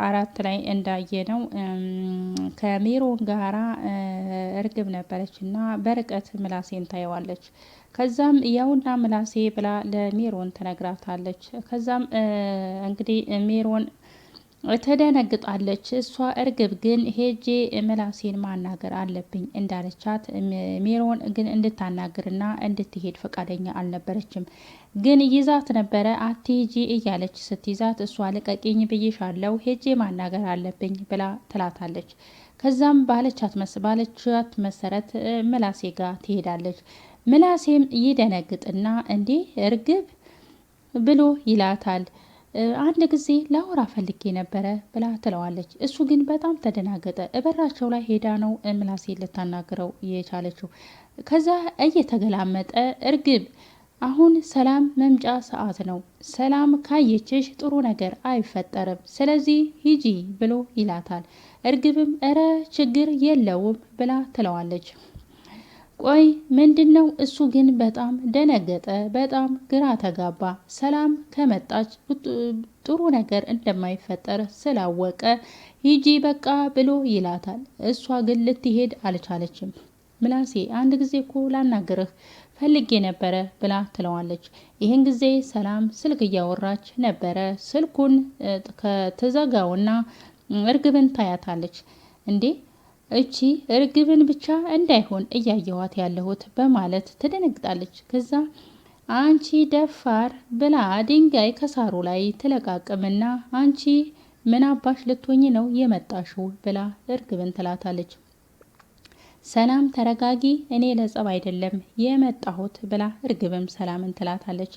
4 ላይ እንዳየነው ከሜሮን ጋራ እርግብ ነበረች እና በርቀት ምላሴን ታየዋለች። ከዛም ያውና ምላሴ ብላ ለሜሮን ትነግራታለች። ከዛም እንግዲህ ሜሮን ትደነግጣለች። እሷ እርግብ ግን ሄጄ ምላሴን ማናገር አለብኝ እንዳለቻት ሜሮን ግን እንድታናግርና እንድትሄድ ፈቃደኛ አልነበረችም። ግን ይዛት ነበረ። አትሂጂ እያለች ስትይዛት እሷ ልቀቂኝ ብዬሻለው ሄጄ ማናገር አለብኝ ብላ ትላታለች። ከዛም ባለቻት መሰረት ምላሴ ጋር ትሄዳለች። ምላሴም ይደነግጥና እንዴ እርግብ ብሎ ይላታል። አንድ ጊዜ ላወራ ፈልጌ ነበረ ብላ ትለዋለች። እሱ ግን በጣም ተደናገጠ። እበራቸው ላይ ሄዳ ነው ምላሴ ልታናግረው የቻለችው። ከዛ እየተገላመጠ እርግብ አሁን ሰላም መምጫ ሰዓት ነው። ሰላም ካየችሽ ጥሩ ነገር አይፈጠርም። ስለዚህ ሂጂ ብሎ ይላታል። እርግብም እረ ችግር የለውም ብላ ትለዋለች። ቆይ ምንድነው? እሱ ግን በጣም ደነገጠ። በጣም ግራ ተጋባ። ሰላም ከመጣች ጥሩ ነገር እንደማይፈጠር ስላወቀ ሂጂ በቃ ብሎ ይላታል። እሷ ግን ልትሄድ አልቻለችም። ምላሴ አንድ ጊዜ እኮ ላናግርህ ፈልጌ ነበረ ብላ ትለዋለች። ይህን ጊዜ ሰላም ስልክ እያወራች ነበረ። ስልኩን ከተዘጋውና እርግብን ታያታለች። እንዴ እቺ እርግብን ብቻ እንዳይሆን እያየዋት ያለሁት በማለት ትደነግጣለች። ከዛ አንቺ ደፋር ብላ ድንጋይ ከሳሩ ላይ ትለቃቅምና አንቺ ምን አባሽ ልትሆኚ ነው የመጣሽው ብላ እርግብን ትላታለች። ሰላም ተረጋጊ፣ እኔ ለጸብ አይደለም የመጣሁት ብላ እርግብም ሰላምን ትላታለች።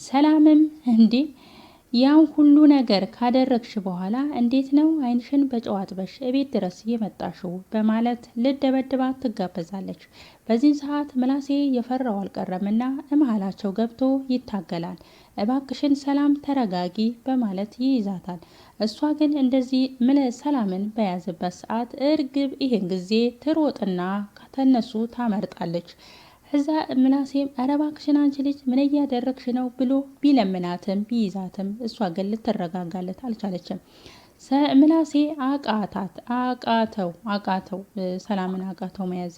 ሰላምም እንዴ ያን ሁሉ ነገር ካደረግሽ በኋላ እንዴት ነው ዓይንሽን በጨው አጥበሽ እቤት ድረስ የመጣሽው በማለት ልደበድባት ትጋበዛለች። በዚህ ሰዓት ምላሴ የፈራው አልቀረምና መሀላቸው ገብቶ ይታገላል። እባክሽን ሰላም ተረጋጊ በማለት ይይዛታል። እሷ ግን እንደዚህ ሰላምን በያዘበት ሰዓት እርግብ ይህን ጊዜ ትሮጥና ከተነሱ ታመርጣለች። እዛ ምላሴም ኧረ እባክሽን አንቺ ልጅ ምን እያደረግሽ ነው ብሎ ቢለምናትም ቢይዛትም እሷ ግን ልትረጋጋለት አልቻለችም። ምላሴ አቃተው ሰላምን አቃተው መያዝ።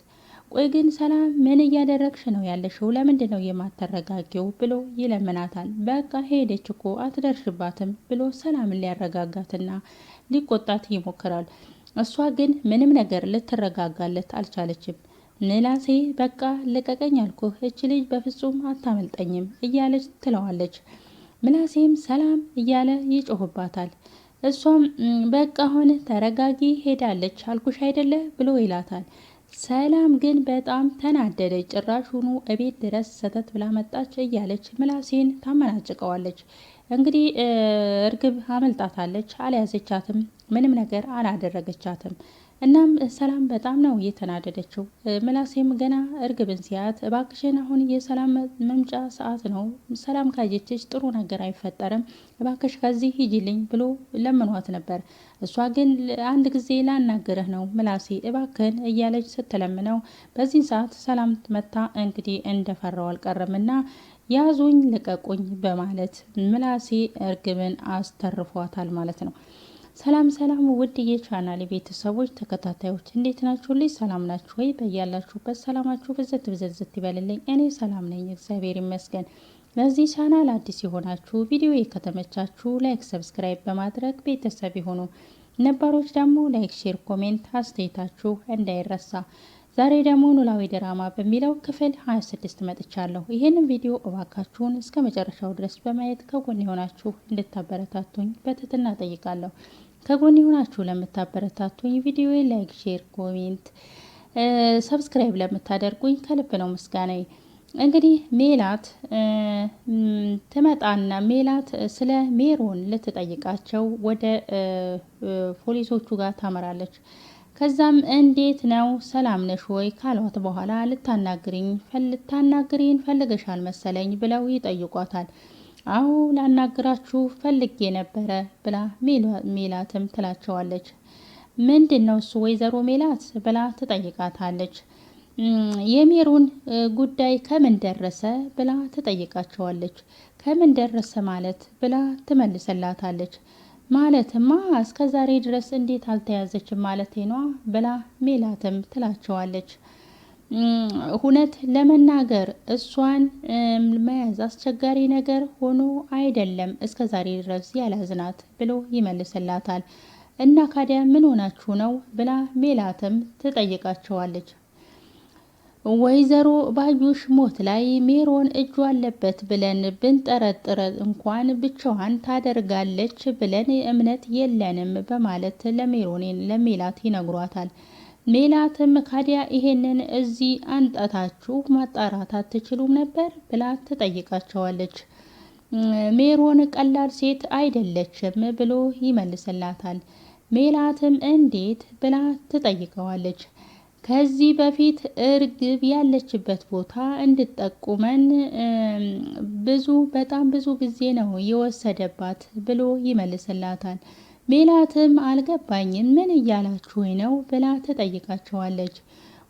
ቆይ ግን ሰላም ምን እያደረግሽ ነው ያለሽው? ለምንድን ነው የማትረጋጊው ብሎ ይለምናታል። በቃ ሄደች እኮ አትደርሽባትም ብሎ ሰላምን ሊያረጋጋትና ሊቆጣት ይሞክራል። እሷ ግን ምንም ነገር ልትረጋጋለት አልቻለችም። ምላሴ በቃ ልቀቀኝ አልኩህ፣ እች ልጅ በፍጹም አታመልጠኝም እያለች ትለዋለች። ምላሴም ሰላም እያለ ይጮህባታል። እሷም በቃ አሁን ተረጋጊ ሄዳለች አልኩሽ አይደለ ብሎ ይላታል። ሰላም ግን በጣም ተናደደች። ጭራሹኑ እቤት ድረስ ሰተት ብላ መጣች እያለች ምላሴን ታመናጭቀዋለች። እንግዲህ እርግብ አመልጣታለች፣ አልያዘቻትም፣ ምንም ነገር አላደረገቻትም። እናም ሰላም በጣም ነው እየተናደደችው። ምላሴም ገና እርግብን ሲያት እባክሽን አሁን የሰላም መምጫ ሰዓት ነው፣ ሰላም ካየችሽ ጥሩ ነገር አይፈጠርም፣ እባክሽ ከዚህ ሂጂልኝ ብሎ ለምኗት ነበር። እሷ ግን አንድ ጊዜ ላናግርህ ነው ምላሴ እባክህን እያለች ስትለምነው በዚህ ሰዓት ሰላም መታ እንግዲህ እንደፈራው አልቀረምና ያዙኝ ልቀቁኝ በማለት ምላሴ እርግብን አስተርፏታል ማለት ነው። ሰላም ውድ የቻናሌ ቤተሰቦች ተከታታዮች እንዴት ናችሁ? ልጅ ሰላም ናችሁ ወይ? በያላችሁበት ሰላማችሁ ብዝት ይበልልኝ። እኔ ሰላም ነኝ፣ እግዚአብሔር ይመስገን። ለዚህ ቻናል አዲስ የሆናችሁ ቪዲዮ ከተመቻችሁ ላይክ፣ ሰብስክራይብ በማድረግ ቤተሰብ ይሁኑ። ነባሮች ደግሞ ላይክ፣ ሼር፣ ኮሜንት አስተያየታችሁ እንዳይረሳ። ዛሬ ደግሞ ኖላዊ ድራማ በሚለው ክፍል 26 መጥቻለሁ። ይህንን ቪዲዮ እባካችሁን እስከ መጨረሻው ድረስ በማየት ከጎን የሆናችሁ እንድታበረታቱኝ በትህትና ጠይቃለሁ። ከጎን የሆናችሁ ለምታበረታቱኝ ቪዲዮ ላይክ፣ ሼር፣ ኮሜንት፣ ሰብስክራይብ ለምታደርጉኝ ከልብ ነው ምስጋናዬ። እንግዲህ ሜላት ትመጣና ሜላት ስለ ሜሮን ልትጠይቃቸው ወደ ፖሊሶቹ ጋር ታመራለች። ከዛም እንዴት ነው ሰላም ነሽ ወይ ካሏት በኋላ ልታናግሪኝ ፈልገሻል መሰለኝ ብለው ይጠይቋታል። አዎ ላናግራችሁ ፈልጌ ነበረ ብላ ሜላትም ትላቸዋለች። ምንድን ነው እሱ ወይዘሮ ሜላት ብላ ትጠይቃታለች። የሜሮን ጉዳይ ከምን ደረሰ ብላ ትጠይቃቸዋለች። ከምን ደረሰ ማለት ብላ ትመልሰላታለች። ማለትማ እስከ ዛሬ ድረስ እንዴት አልተያዘችም ማለቴ ነዋ ብላ ሜላትም ትላቸዋለች። እውነት ለመናገር እሷን መያዝ አስቸጋሪ ነገር ሆኖ አይደለም እስከ ዛሬ ድረስ ያላዝናት ብሎ ይመልስላታል። እና ካዲያ ምን ሆናችሁ ነው ብላ ሜላትም ትጠይቃቸዋለች። ወይዘሮ ባዩሽ ሞት ላይ ሜሮን እጁ አለበት ብለን ብንጠረጥር እንኳን ብቻዋን ታደርጋለች ብለን እምነት የለንም በማለት ለሜላት ይነግሯታል። ሜላትም ካዲያ ይሄንን እዚህ አንጣታችሁ ማጣራት አትችሉም ነበር ብላ ትጠይቃቸዋለች። ሜሮን ቀላል ሴት አይደለችም ብሎ ይመልስላታል። ሜላትም እንዴት ብላ ትጠይቀዋለች። ከዚህ በፊት እርግብ ያለችበት ቦታ እንድጠቁመን በጣም ብዙ ጊዜ ነው የወሰደባት ብሎ ይመልስላታል። ሜላትም አልገባኝም ምን እያላችሁ ነው ብላ ትጠይቃቸዋለች።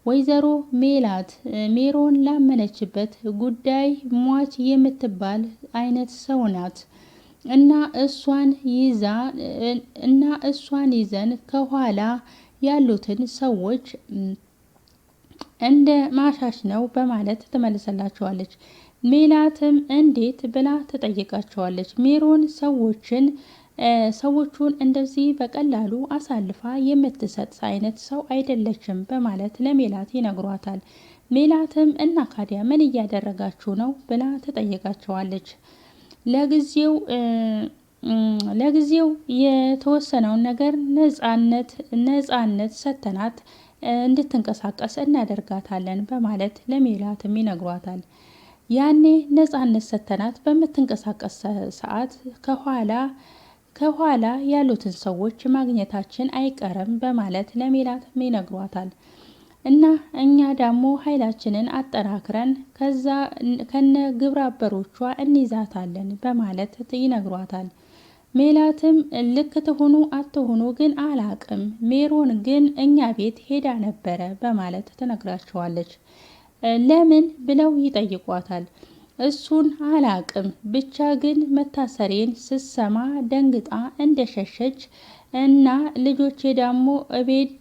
ወይዘሮ ሜላት ሜሮን ላመነችበት ጉዳይ ሟች የምትባል አይነት ሰው ናት እና እሷን ይዘን ከኋላ ያሉትን ሰዎች እንደ ማሻሽ ነው በማለት ትመልሰላቸዋለች። ሜላትም እንዴት ብላ ትጠይቃቸዋለች። ሜሮን ሰዎቹን እንደዚህ በቀላሉ አሳልፋ የምትሰጥ አይነት ሰው አይደለችም በማለት ለሜላት ይነግሯታል። ሜላትም እና ካዲያ ምን እያደረጋችሁ ነው ብላ ትጠይቃቸዋለች። ለጊዜው የተወሰነውን ነገር ነፃነት ሰተናት እንድትንቀሳቀስ እናደርጋታለን በማለት ለሜላትም ይነግሯታል። ያኔ ነፃነት ሰተናት በምትንቀሳቀስ ሰዓት ከኋላ ያሉትን ሰዎች ማግኘታችን አይቀርም በማለት ለሜላትም ይነግሯታል። እና እኛ ደግሞ ኃይላችንን አጠናክረን ከነ ግብረ አበሮቿ እንይዛታለን በማለት ይነግሯታል። ሜላትም ልክ ትሁኑ አትሁኑ ግን አላቅም፣ ሜሮን ግን እኛ ቤት ሄዳ ነበረ በማለት ትነግራቸዋለች። ለምን ብለው ይጠይቋታል። እሱን አላቅም ብቻ ግን መታሰሬን ስሰማ ደንግጣ እንደሸሸች እና ልጆቼ ደግሞ ቤት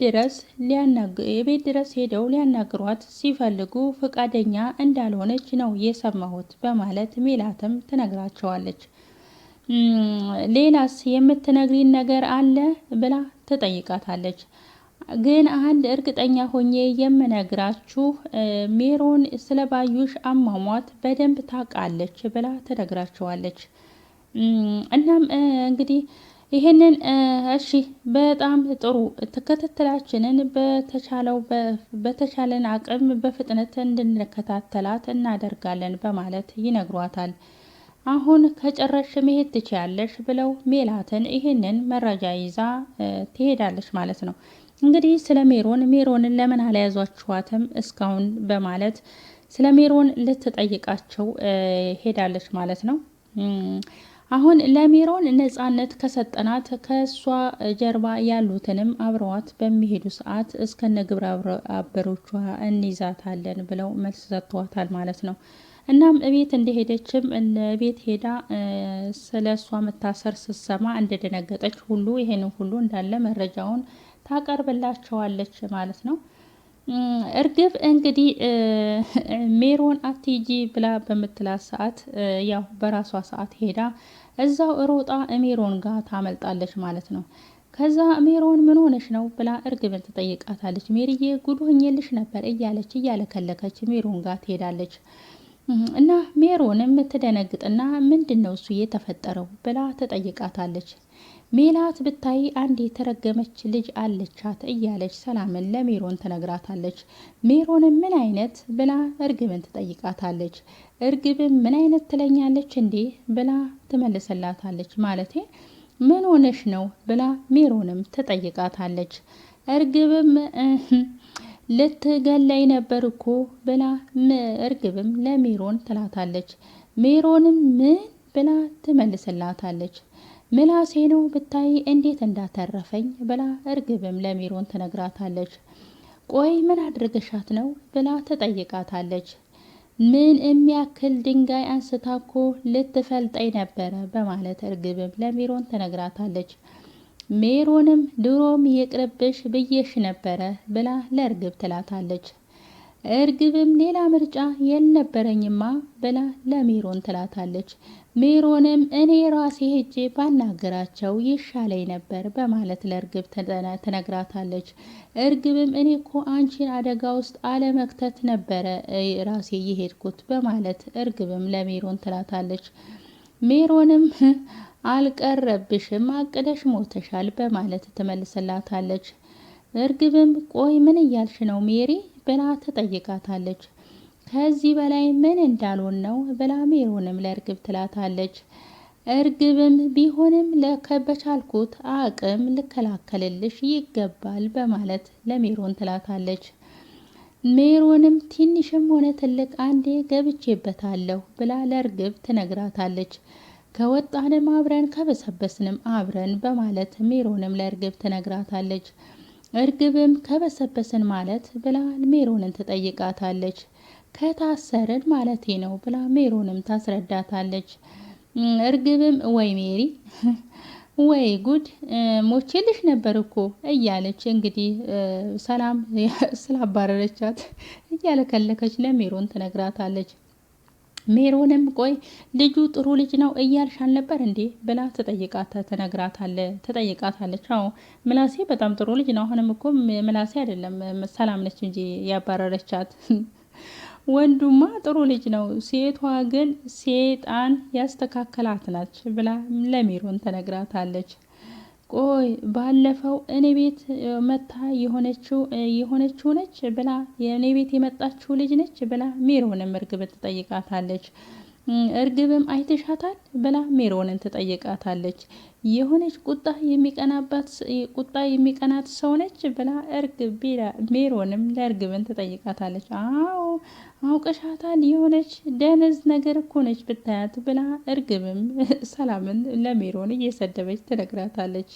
ድረስ ሄደው ሊያናግሯት ሲፈልጉ ፈቃደኛ እንዳልሆነች ነው የሰማሁት በማለት ሜላትም ትነግራቸዋለች። ሌላስ የምትነግሪን ነገር አለ ብላ ትጠይቃታለች። ግን አንድ እርግጠኛ ሆኜ የምነግራችሁ ሜሮን ስለ ባዩሽ አሟሟት በደንብ ታውቃለች ብላ ትነግራቸዋለች። እናም እንግዲህ ይህንን እሺ በጣም ጥሩ ክትትላችንን በተቻለን አቅም በፍጥነት እንድንከታተላት እናደርጋለን በማለት ይነግሯታል። አሁን ከጨረሽ መሄድ ትችያለሽ ብለው ሜላትን ይህንን መረጃ ይዛ ትሄዳለች ማለት ነው። እንግዲህ ስለ ሜሮንን ለምን አልያዟችኋትም እስካሁን በማለት ስለ ሜሮን ልትጠይቃቸው ሄዳለች ማለት ነው። አሁን ለሜሮን ነፃነት ከሰጠናት ከእሷ ጀርባ ያሉትንም አብረዋት በሚሄዱ ሰዓት እስከነ ግብረ አበሮቿ እንይዛታለን ብለው መልስ ሰጥተዋታል ማለት ነው። እናም እቤት እንደሄደችም ቤት ሄዳ ስለ እሷ መታሰር ስትሰማ እንደደነገጠች ሁሉ ይሄንን ሁሉ እንዳለ መረጃውን ታቀርብላቸዋለች ማለት ነው። እርግብ እንግዲህ ሜሮን አትሂጂ ብላ በምትላት ሰዓት ያው በራሷ ሰዓት ሄዳ እዛው ሮጣ ሜሮን ጋር ታመልጣለች ማለት ነው። ከዛ ሜሮን ምን ሆነሽ ነው ብላ እርግብን ትጠይቃታለች። ሜሪዬ ጉድ ሆኜልሽ ነበር እያለከች ሜሮን ጋር ትሄዳለች። እና ሜሮንም ትደነግጥና ምንድነው እሱ የተፈጠረው ብላ ትጠይቃታለች። ሜላት ብታይ አንድ የተረገመች ልጅ አለቻት እያለች ሰላምን ለሜሮን ትነግራታለች። ሜሮንም ምን አይነት ብላ እርግብን ትጠይቃታለች። እርግብም ምን አይነት ትለኛለች እንዴ ብላ ትመልስላታለች። ማለቴ ምን ሆነሽ ነው ብላ ሜሮንም ትጠይቃታለች። እርግብም ልትገለይ ነበር እኮ ብላ እርግብም ለሜሮን ትላታለች። ሜሮንም ምን ብላ ትመልስላታለች። ምላሴ ነው ብታይ እንዴት እንዳተረፈኝ ብላ እርግብም ለሜሮን ትነግራታለች። ቆይ ምን አድርገሻት ነው ብላ ትጠይቃታለች። ምን የሚያክል ድንጋይ አንስታ እኮ ልትፈልጠኝ ነበረ በማለት እርግብም ለሜሮን ትነግራታለች። ሜሮንም ድሮም ይቅርብሽ ብዬሽ ነበረ ብላ ለእርግብ ትላታለች። እርግብም ሌላ ምርጫ የልነበረኝማ ብላ ለሜሮን ትላታለች። ሜሮንም እኔ ራሴ ሄጄ ባናገራቸው ይሻለኝ ነበር በማለት ለእርግብ ትነግራታለች። እርግብም እኔ እኮ አንቺን አደጋ ውስጥ አለመክተት ነበረ ራሴ የሄድኩት በማለት እርግብም ለሜሮን ትላታለች። ሜሮንም አልቀረብሽም አቅደሽ ሞተሻል በማለት ትመልስላታለች። እርግብም ቆይ ምን እያልሽ ነው ሜሪ ብላ ትጠይቃታለች። ከዚህ በላይ ምን እንዳልሆን ነው ብላ ሜሮንም ለእርግብ ትላታለች። እርግብም ቢሆንም በቻልኩት አቅም ልከላከልልሽ ይገባል በማለት ለሜሮን ትላታለች። ሜሮንም ትንሽም ሆነ ትልቅ አንዴ ገብቼበታለሁ ብላ ለእርግብ ትነግራታለች። ከወጣንም አብረን ከበሰበስንም አብረን በማለት ሜሮንም ለእርግብ ትነግራታለች። እርግብም ከበሰበስን ማለት ብላ ሜሮንን ትጠይቃታለች። ከታሰርን ማለቴ ነው ብላ ሜሮንም ታስረዳታለች። እርግብም ወይ ሜሪ ወይ ጉድ ሞቼልሽ ነበር እኮ እያለች እንግዲህ ሰላም ስላባረረቻት እያለከለከች ለሜሮን ትነግራታለች። ሜሮንም ቆይ ልጁ ጥሩ ልጅ ነው እያልሽ አልነበር እንዴ ብላ ትጠይቃታለች። አዎ ምላሴ በጣም ጥሩ ልጅ ነው። አሁንም እኮ ምላሴ አይደለም ሰላም ነች እንጂ ያባረረቻት። ወንዱማ ጥሩ ልጅ ነው፣ ሴቷ ግን ሴጣን ያስተካከላት ናች ብላ ለሜሮን ትነግራታለች። ቆይ ባለፈው እኔ ቤት መታ የሆነችው ነች ብላ የእኔ ቤት የመጣችው ልጅ ነች ብላ ሜሮንም እርግብን ትጠይቃታለች። እርግብም አይተሻታል ብላ ሜሮንን ትጠይቃታለች። የሆነች ቁጣ የሚቀናት ሰው ነች ብላ ሜሮንም ለእርግብን ትጠይቃታለች። አዎ አውቀሻታል፣ የሆነች ደነዝ ነገር እኮ ነች ብታያት ብላ እርግብም ሰላምን ለሜሮን እየሰደበች ትነግራታለች።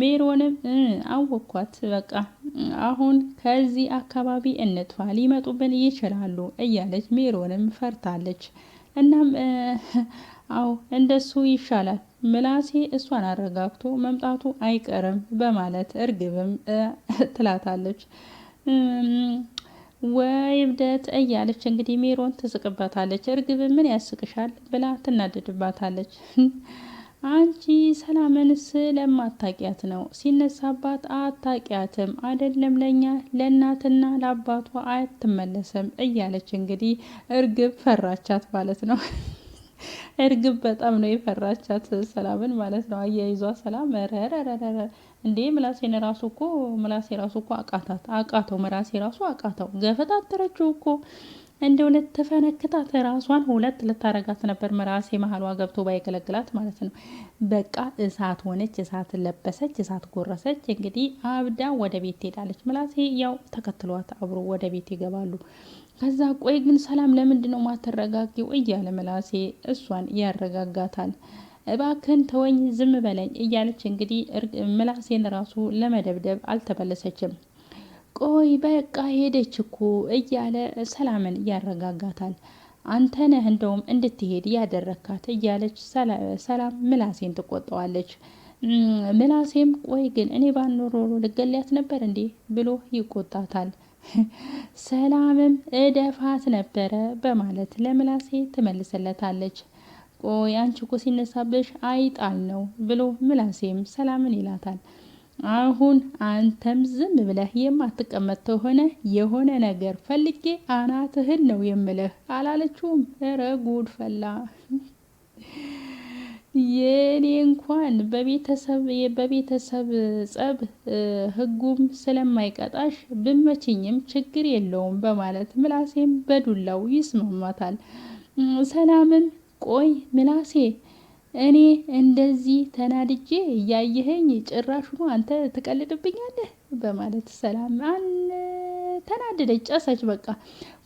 ሜሮንም አወኳት፣ በቃ አሁን ከዚህ አካባቢ እንጥፋ፣ ሊመጡብን ይችላሉ እያለች ሜሮንም ፈርታለች። እናም አዎ እንደሱ ይሻላል፣ ምላሴ እሷን አረጋግቶ መምጣቱ አይቀርም በማለት እርግብም ትላታለች። ወይ እብደት እያለች እንግዲህ ሜሮን ትስቅባታለች። እርግብ ምን ያስቅሻል ብላ ትናደድባታለች። አንቺ ሰላምን ስለማታቂያት ነው፣ ሲነሳባት አታቂያትም አይደለም፣ ለኛ ለእናትና ለአባቷ አትመለስም እያለች እንግዲህ እርግብ ፈራቻት ማለት ነው። እርግብ በጣም ነው የፈራቻት ሰላምን ማለት ነው። አያይዟ ሰላም ረረረረ እንዴ ምላሴ ራሱ እኮ አቃተው ምላሴ ራሱ አቃተው፣ ገፈታተረችው እኮ እንደው ልትፈነክታት ራሷን ሁለት ልታረጋት ነበር። ምላሴ መሀሏ ገብቶ ባይገለግላት ማለት ነው። በቃ እሳት ሆነች፣ እሳት ለበሰች፣ እሳት ጎረሰች። እንግዲህ አብዳ ወደ ቤት ትሄዳለች። ምላሴ ያው ተከትሏት አብሮ ወደ ቤት ይገባሉ። ከዛ ቆይ ግን ሰላም ለምንድን ነው ማትረጋጊው እያለ ምላሴ እሷን ያረጋጋታል። እባክን ተወኝ ዝም በለኝ እያለች እንግዲህ ምላሴን ራሱ ለመደብደብ አልተመለሰችም። ቆይ በቃ ሄደች እኮ እያለ ሰላምን ያረጋጋታል። አንተ ነህ እንደውም እንድትሄድ ያደረካት እያለች ሰላም ምላሴን ትቆጣዋለች። ምላሴም ቆይ ግን እኔ ባኖሮ ልገሊያት ነበር እንዴ ብሎ ይቆጣታል። ሰላምም እደፋት ነበረ በማለት ለምላሴ ትመልስለታለች። ቆይ አንቺ እኮ ሲነሳብሽ አይጣል ነው ብሎ ምላሴም ሰላምን ይላታል። አሁን አንተም ዝም ብለህ የማትቀመጥ ከሆነ የሆነ ነገር ፈልጌ አናትህን ነው የምልህ አላለችውም? ኧረ ጉድ ፈላ። የኔ እንኳን በቤተሰብ ጸብ ህጉም ስለማይቀጣሽ ብመችኝም ችግር የለውም በማለት ምላሴም በዱላው ይስማማታል። ሰላምም ቆይ ምላሴ እኔ እንደዚህ ተናድጄ እያየኸኝ ጭራሹኑ አንተ ትቀልድብኛለህ በማለት ሰላም ተናደደች፣ ጨሰች። በቃ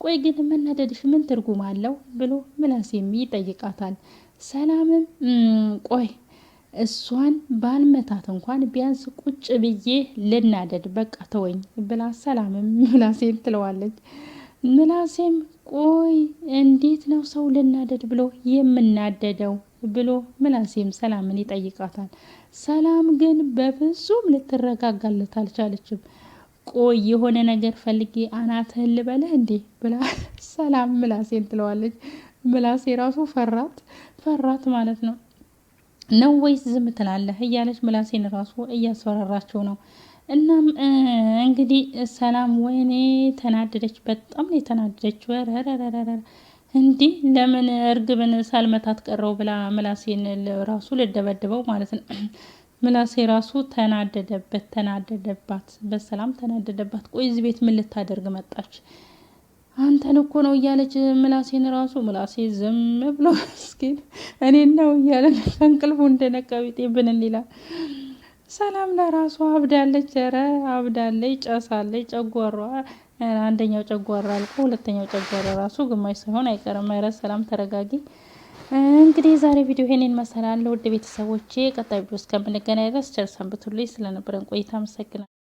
ቆይ ግን መናደድሽ ምን ትርጉም አለው ብሎ ምላሴም ይጠይቃታል። ሰላምም ቆይ እሷን ባልመታት እንኳን ቢያንስ ቁጭ ብዬ ልናደድ በቃ ተወኝ ብላ ሰላምም ምላሴን ትለዋለች። ምላሴም ቆይ እንዴት ነው ሰው ልናደድ ብሎ የምናደደው ብሎ ምላሴም ሰላምን ይጠይቃታል። ሰላም ግን በፍጹም ልትረጋጋለት አልቻለችም። ቆይ የሆነ ነገር ፈልጌ አናትህን ልበልህ እንዴ ብላ ሰላም ምላሴን ትለዋለች። ምላሴ ራሱ ፈራት ማለት ነው ወይስ ዝም ትላለህ እያለች ምላሴን ራሱ እያስፈራራቸው ነው። እናም እንግዲህ ሰላም ወይኔ ተናደደች፣ በጣም ነው የተናደደችው። እንዲህ ለምን እርግብን ሳልመታት ቀረው ብላ ምላሴን ራሱ ልደበድበው ማለት ነው። ምላሴ ራሱ ተናደደባት፣ በሰላም ተናደደባት። ቆይ እዚህ ቤት ምን ልታደርግ መጣች? አንተን እኮ ነው እያለች ምላሴን ራሱ ምላሴ ዝም ብሎ ምስኪን እኔን ነው እያለ ከእንቅልፉ እንደነቃ ቢጤ ብንን ይላል። ሰላም ለራሷ አብዳለች፣ ኧረ አብዳለች፣ ጨሳለች። ጨጓሯ አንደኛው ጨጓራ አልቆ ሁለተኛው ጨጓራ ራሱ ግማሽ ሳይሆን አይቀርም። ኧረ ሰላም ተረጋጊ። እንግዲህ የዛሬ ቪዲዮ ይሄንን ይመስላል። ውድ ቤተሰቦቼ ቀጣይ ቪዲዮ እስከምንገናኝ ድረስ ቸር ሰንብቱልኝ። ስለነበረን ቆይታ አመሰግናለሁ።